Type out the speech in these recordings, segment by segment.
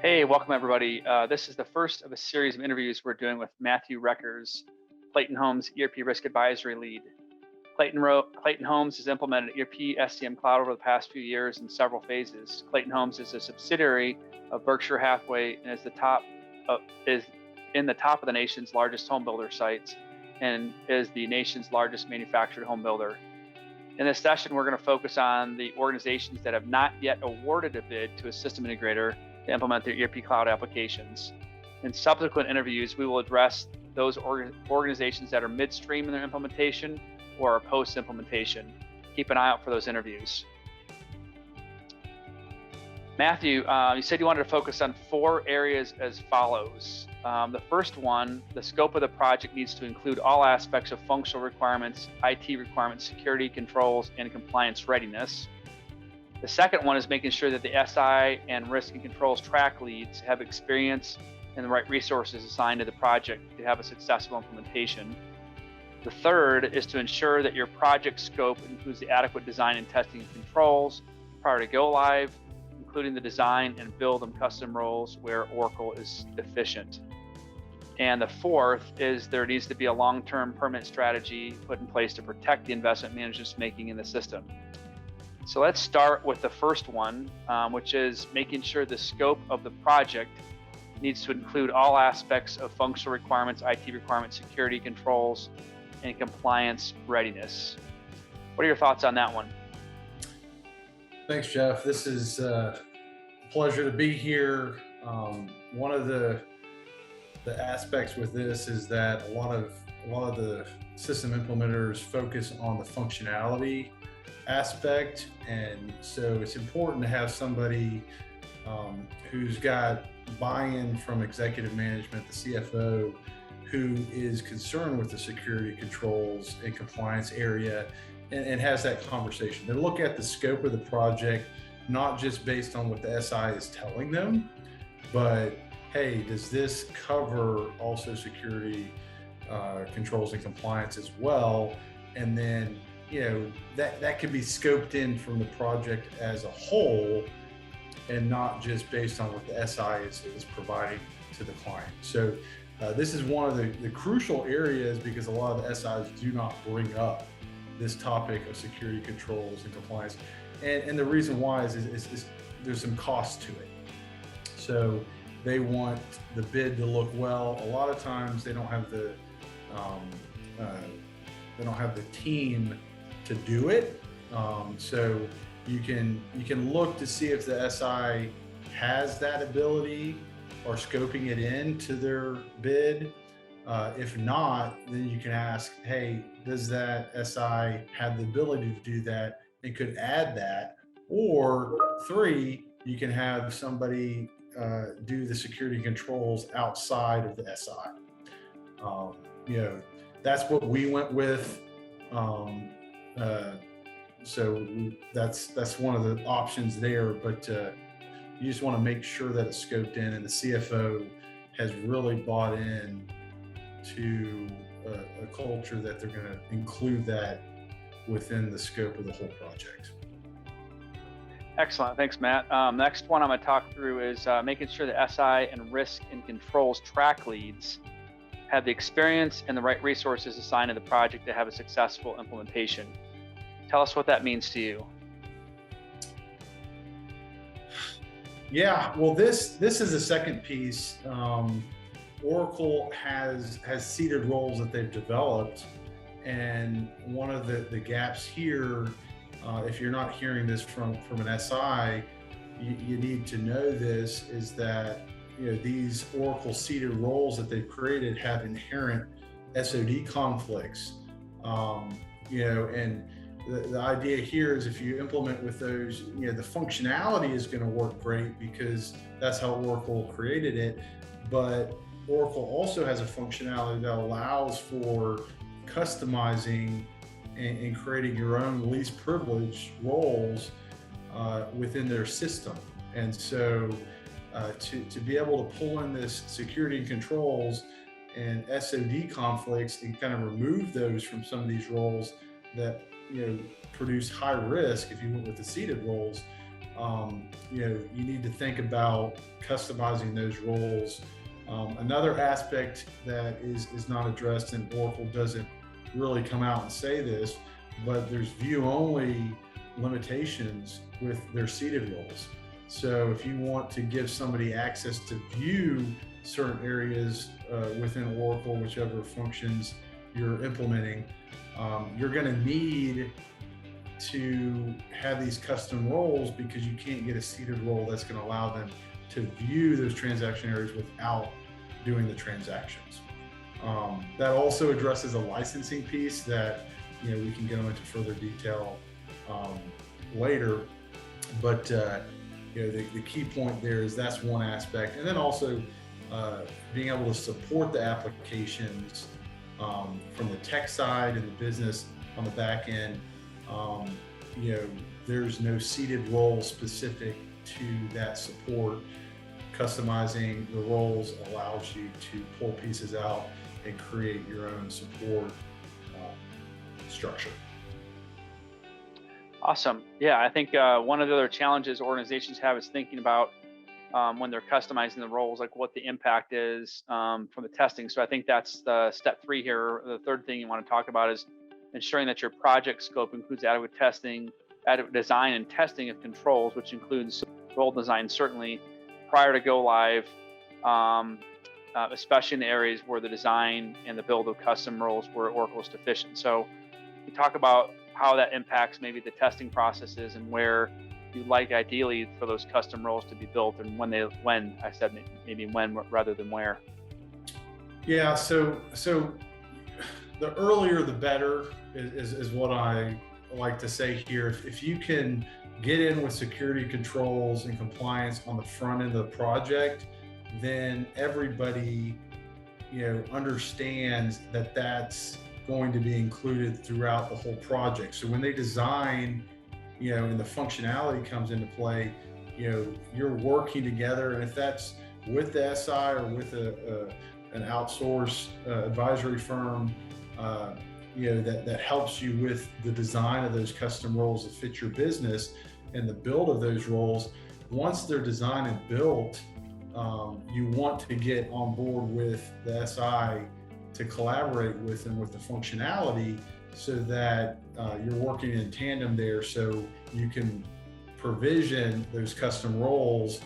Hey, welcome everybody. This is the first of a series of interviews we're doing with Matthew Rekers, Clayton Homes ERP Risk Advisory Lead. Clayton Homes has implemented ERP HCM Cloud over the past few years in several phases. Clayton Homes is a subsidiary of Berkshire Hathaway and is in the top of the nation's largest home builder sites and is the nation's largest manufactured home builder. In this session, we're going to focus on the organizations that have not yet awarded a bid to a system integrator to implement their ERP cloud applications. In subsequent interviews, we will address those organizations that are midstream in their implementation or are post-implementation. Keep an eye out for those interviews. Matthew, you said you wanted to focus on 4 areas as follows. The first one, the scope of the project needs to include all aspects of functional requirements, IT requirements, security controls, and compliance readiness. The second one is making sure that the SI and risk and controls track leads have experience and the right resources assigned to the project to have a successful implementation. The third is to ensure that your project scope includes the adequate design and testing of controls prior to go live, including the design and build of custom roles where Oracle is deficient. And the fourth is there needs to be a long-term permanent strategy put in place to protect the investment management's making in the system. So let's start with the first one, which is making sure the scope of the project needs to include all aspects of functional requirements, IT requirements, security controls, and compliance readiness. What are your thoughts on that one? Thanks, Jeff. This is a pleasure to be here. One of the aspects with this is that a lot of the system implementers focus on the functionality aspect, and so it's important to have somebody who's got buy-in from executive management, the CFO, who is concerned with the security controls and compliance area and has that conversation. They look at the scope of the project, not just based on what the SI is telling them, but hey, does this cover also security controls and compliance as well? And then that can be scoped in from the project as a whole and not just based on what the SI is providing to the client. So this is one of the crucial areas because a lot of the SIs do not bring up this topic of security controls and compliance. And the reason why is there's some cost to it. So they want the bid to look well. A lot of times they don't have the team to do it. So you can look to see if the SI has that ability or scoping it into their bid. If not, then you can ask, hey, does that SI have the ability to do that and could add that? Or 3, you can have somebody do the security controls outside of the SI. That's what we went with. So that's one of the options there, but you just want to make sure that it's scoped in and the CFO has really bought in to a culture that they're going to include that within the scope of the whole project. Excellent. Thanks, Matt. Next one I'm going to talk through is making sure the SI and risk and controls track leads have the experience and the right resources assigned to the project to have a successful implementation. Tell us what that means to you. Yeah, well, this is the second piece. Oracle has seated roles that they've developed, and one of the gaps here, if you're not hearing this from an SI, you need to know this, is that these Oracle seated roles that they've created have inherent SOD conflicts. And the idea here is if you implement with those, the functionality is going to work great because that's how Oracle created it. But Oracle also has a functionality that allows for customizing and creating your own least privilege roles within their system. And so to be able to pull in this security and controls and SOD conflicts and kind of remove those from some of these roles that produce high risk if you went with the seated roles, you need to think about customizing those roles. Another aspect that is not addressed, and Oracle doesn't really come out and say this, but there's view-only limitations with their seated roles. So if you want to give somebody access to view certain areas within Oracle, whichever functions you're implementing, you're going to need to have these custom roles, because you can't get a seated role that's going to allow them to view those transaction areas without doing the transactions. That also addresses a licensing piece that we can go into further detail later, but the key point there is that's one aspect, and then also being able to support the applications from the tech side and the business on the back end. There's no seated role specific to that support. Customizing the roles allows you to pull pieces out and create your own support structure. Awesome. Yeah, I think one of the other challenges organizations have is thinking about when they're customizing the roles, like what the impact is from the testing. So I think that's the step 3 here. The third thing you want to talk about is ensuring that your project scope includes adequate design and testing of controls, which includes role design, certainly prior to go live, especially in the areas where the design and the build of custom roles where Oracle is deficient. So we talk about how that impacts maybe the testing processes and where you'd like ideally for those custom roles to be built, and when I said maybe when rather than where. Yeah, so the earlier the better is what I like to say here. If you can get in with security controls and compliance on the front end of the project, then everybody understands that that's going to be included throughout the whole project. So when they design, and the functionality comes into play, you're working together, and if that's with the SI or with an outsourced advisory firm, that helps you with the design of those custom roles that fit your business and the build of those roles. Once they're designed and built, you want to get on board with the SI to collaborate with them with the functionality, so that you're working in tandem there, so you can provision those custom roles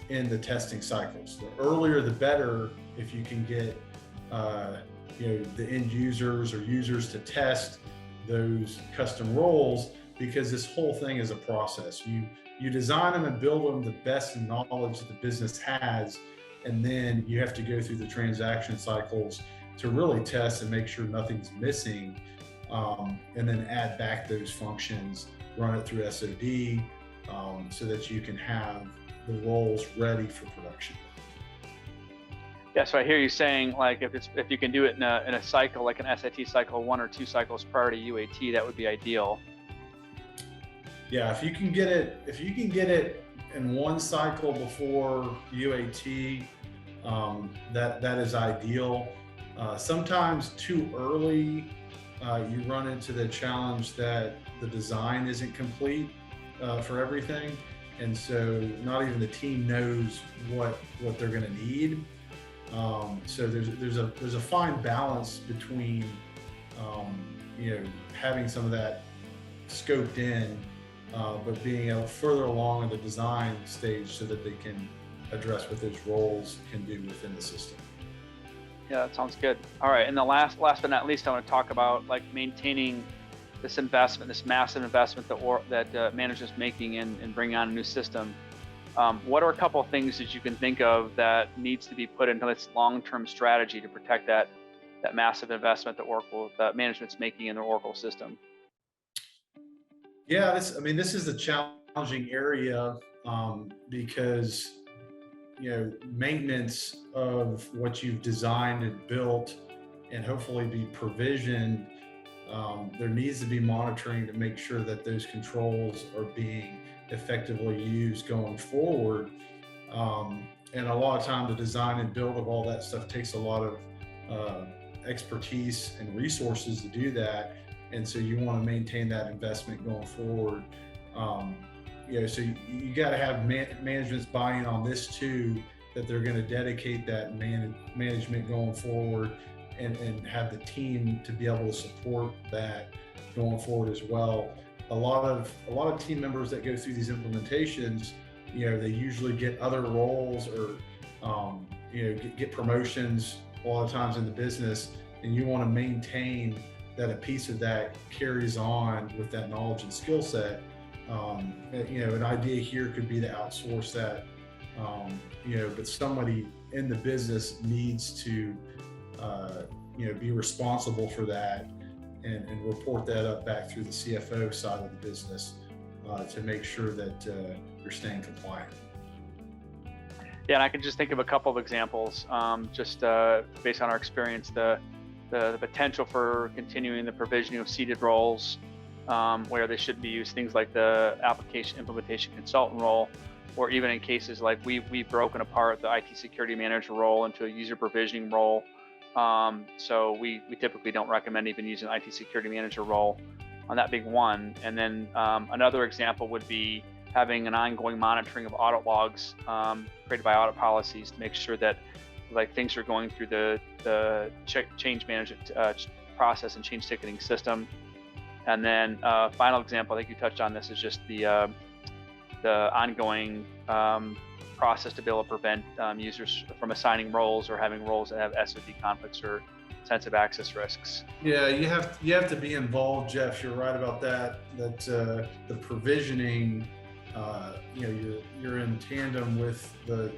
in the testing cycles. The earlier the better, if you can get the end users or users to test those custom roles, because this whole thing is a process. You design them and build them the best knowledge that the business has, and then you have to go through the transaction cycles to really test and make sure nothing's missing, and then add back those functions, run it through SOD, so that you can have the roles ready for production. Yeah, so I hear you saying, like, if you can do it in a cycle, like an SIT cycle, 1 or 2 cycles prior to UAT, that would be ideal. Yeah, if you can get it in 1 cycle before UAT, that is ideal. Sometimes too early, you run into the challenge that the design isn't complete for everything, and so not even the team knows what they're going to need. So there's a fine balance between having some of that scoped in, but being further along in the design stage so that they can address what those roles can do within the system. Yeah, that sounds good. All right, and the last but not least, I want to talk about maintaining this investment, this massive investment that management's making in bringing on a new system. What are a couple of things that you can think of that needs to be put into this long-term strategy to protect that massive investment that management's making in their Oracle system? Yeah, this is a challenging area because maintenance of what you've designed and built and hopefully be provisioned, there needs to be monitoring to make sure that those controls are being effectively used going forward. And a lot of time the design and build of all that stuff takes a lot of expertise and resources to do that. And so you want to maintain that investment going forward. so you got to have management's buy-in on this too, that they're going to dedicate that management going forward, and have the team to be able to support that going forward as well. A lot of team members that go through these implementations, they usually get other roles, or get promotions a lot of times in the business, and you want to maintain that a piece of that carries on with that knowledge and skill set. An idea here could be to outsource that, but somebody in the business needs to be responsible for that, and report that up back through the CFO side of the business, to make sure that you're staying compliant. Yeah, and I can just think of a couple of examples, just based on our experience, the potential for continuing the provisioning of seated roles, where they should be used, things like the application implementation consultant role, or even in cases like we've broken apart the IT security manager role into a user provisioning role. So we typically don't recommend even using an IT security manager role on that being one. And then another example would be having an ongoing monitoring of audit logs created by audit policies to make sure that things are going through the change management process and change ticketing system. And then final example, I think you touched on this, is just the ongoing process to be able to prevent users from assigning roles or having roles that have SOD conflicts or sensitive access risks. Yeah, you have to be involved, Jeff. You're right about that. That the provisioning, you're in tandem with the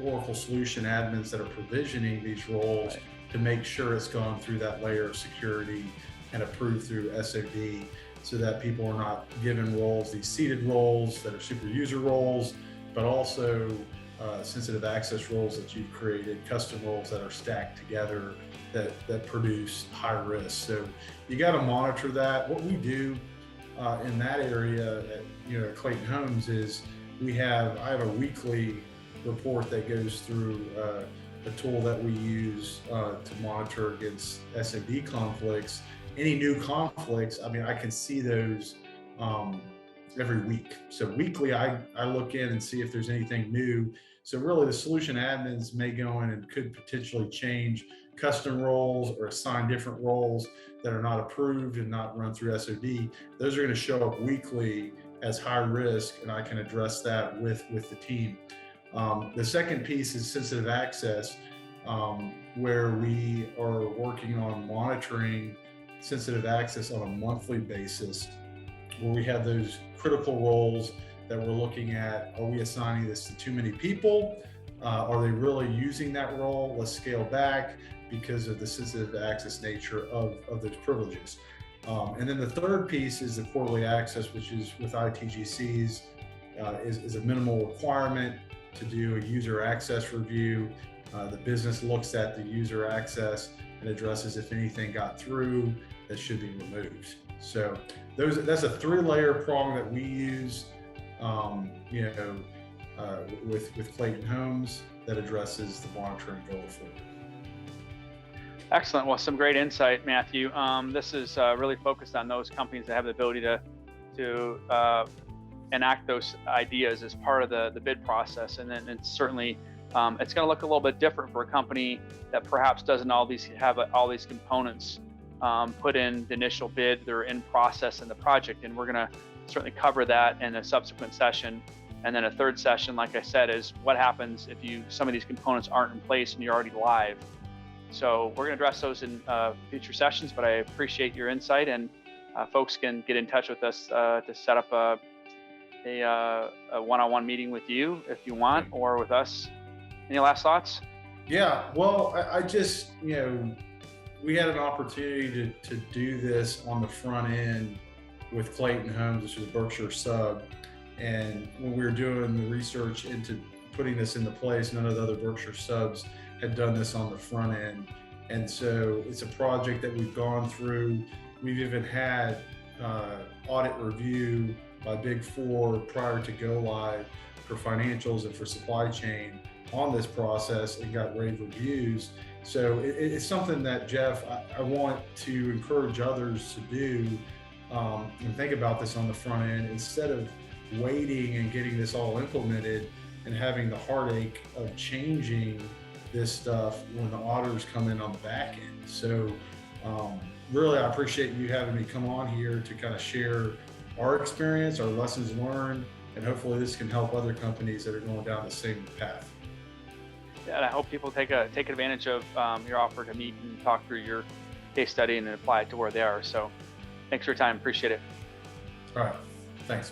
Oracle solution admins that are provisioning these roles, right, to make sure it's gone through that layer of security and approved through SOD, so that people are not given roles, these seated roles that are super user roles, but also sensitive access roles that you've created, custom roles that are stacked together that produce high risk. So you got to monitor that. What we do in that area at Clayton Homes is I have a weekly report that goes through a tool that we use to monitor against SOD conflicts. Any new conflicts, I can see those every week. So weekly, I look in and see if there's anything new. So really, the solution admins may go in and could potentially change custom roles or assign different roles that are not approved and not run through SOD. Those are going to show up weekly as high risk, and I can address that with the team. The second piece is sensitive access, where we are working on monitoring sensitive access on a monthly basis, where we have those critical roles that we're looking at. Are we assigning this to too many people? Are they really using that role? Let's scale back because of the sensitive access nature of those privileges. And then the third piece is the quarterly access, which is with ITGCs, is a minimal requirement to do a user access review. The business looks at the user access and addresses if anything got through that should be removed. So that's a 3-layer prong that we use, with Clayton Homes that addresses the monitoring going forward. Excellent. Well, some great insight, Matthew. This is really focused on those companies that have the ability to enact those ideas as part of the bid process. And then it's certainly, it's going to look a little bit different for a company that perhaps doesn't have all these components put in the initial bid. They're in process in the project, and we're going to certainly cover that in a subsequent session. And then a third session, like I said, is what happens if some of these components aren't in place and you're already live. So we're going to address those in future sessions, but I appreciate your insight, and folks can get in touch with us to set up a one-on-one meeting with you if you want, or with us. Any last thoughts? Yeah, well, I just, we had an opportunity to do this on the front end with Clayton Homes, which is Berkshire Sub. And when we were doing the research into putting this into place, none of the other Berkshire Subs had done this on the front end. And so it's a project that we've gone through. We've even had audit review by Big Four prior to go live for financials and for supply chain on this process, and got rave reviews. So it's something that, Jeff, I want to encourage others to do, and think about this on the front end, instead of waiting and getting this all implemented and having the heartache of changing this stuff when the auditors come in on the back end. So really, I appreciate you having me come on here to kind of share our experience, our lessons learned, and hopefully this can help other companies that are going down the same path. Yeah, and I hope people take advantage of your offer to meet and talk through your case study and apply it to where they are. So thanks for your time. Appreciate it. All right. Thanks.